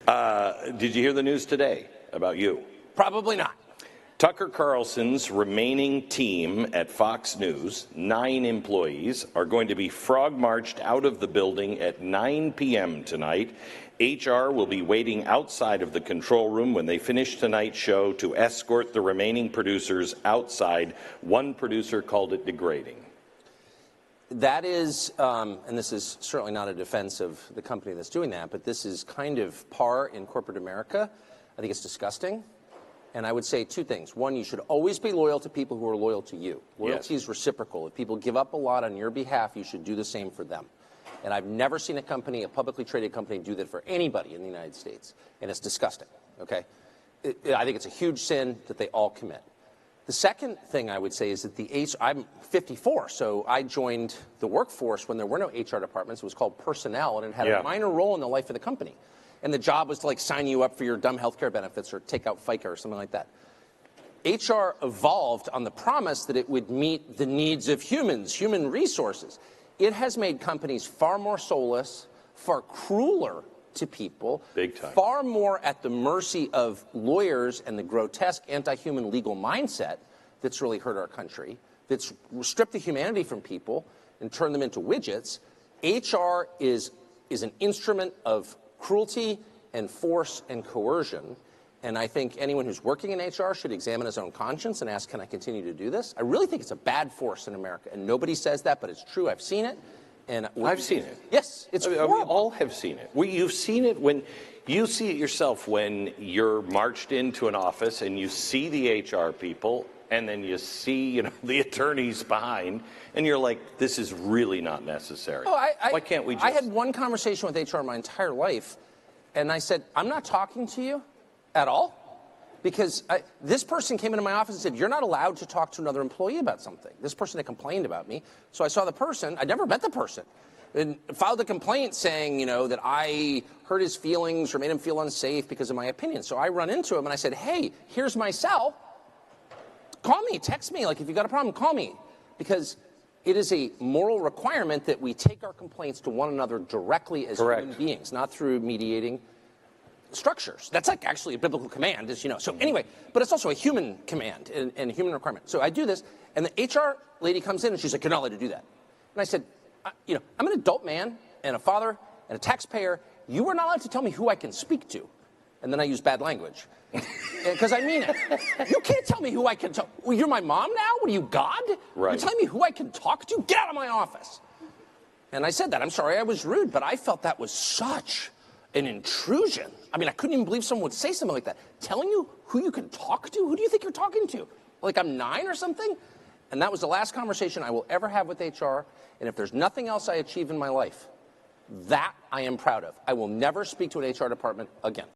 Did you hear the news today about you? Probably not. Tucker Carlson's remaining team at Fox News, 9 employees, are going to be frog-marched out of the building at 9 p.m. tonight. HR will be waiting outside of the control room when they finish tonight's show to escort the remaining producers outside. One producer called it degrading. That is, and this is certainly not a defense of the company that's doing that, but this is kind of par in corporate America. I think it's disgusting. And I would say 2 things. One, you should always be loyal to people who are loyal to you. Loyalty is reciprocal. If people give up a lot on your behalf, you should do the same for them. And I've never seen a company, a publicly traded company, do that for anybody in the United States. And it's disgusting, okay? I think it's a huge sin that they all commit. The second thing I would say is that I'm 54, so I joined the workforce when there were no HR departments. It was called personnel, and it had a minor role in the life of the company. And the job was to, like, sign you up for your dumb health care benefits or take out FICA or something like that. HR evolved on the promise that it would meet the needs of humans, human resources. It has made companies far more soulless, far crueler to people, big time, far more at the mercy of lawyers and the grotesque anti-human legal mindset that's really hurt our country, that's stripped the humanity from people and turned them into widgets. HR is an instrument of cruelty and force and coercion. And I think anyone who's working in HR should examine his own conscience and ask, can I continue to do this? I really think it's a bad force in America. And nobody says that, but it's true. I've seen it. And I've seen it. Yes, it's horrible. We all have seen it. You've seen it when you see it yourself when you're marched into an office and you see the HR people and then you see, the attorneys behind, and you're like, this is really not necessary. Why can't we just... I had one conversation with HR my entire life, and I said, I'm not talking to you at all, because this person came into my office and said, you're not allowed to talk to another employee about something. This person had complained about me. So I saw the person. I'd never met the person. And filed a complaint saying, that I hurt his feelings or made him feel unsafe because of my opinion. So I run into him and I said, hey, here's my cell. Call me, text me. Like, if you got a problem, call me. Because it is a moral requirement that we take our complaints to one another directly as human beings, not through mediating structures. That's like actually a biblical command, as you know. So anyway, but it's also a human command and a human requirement. So I do this, and the HR lady comes in and she's like, you're not allowed to do that. And I said, I'm an adult man and a father and a taxpayer. You are not allowed to tell me who I can speak to. And then I use bad language. Because I mean it. You can't tell me who I can talk. Well, you're my mom now? What are you, God? Right. You're telling me who I can talk to? Get out of my office. And I said that. I'm sorry I was rude, but I felt that was such an intrusion. I mean, I couldn't even believe someone would say something like that. Telling you who you can talk to? Who do you think you're talking to? Like I'm 9 or something? And that was the last conversation I will ever have with HR. And if there's nothing else I achieve in my life, that I am proud of. I will never speak to an HR department again.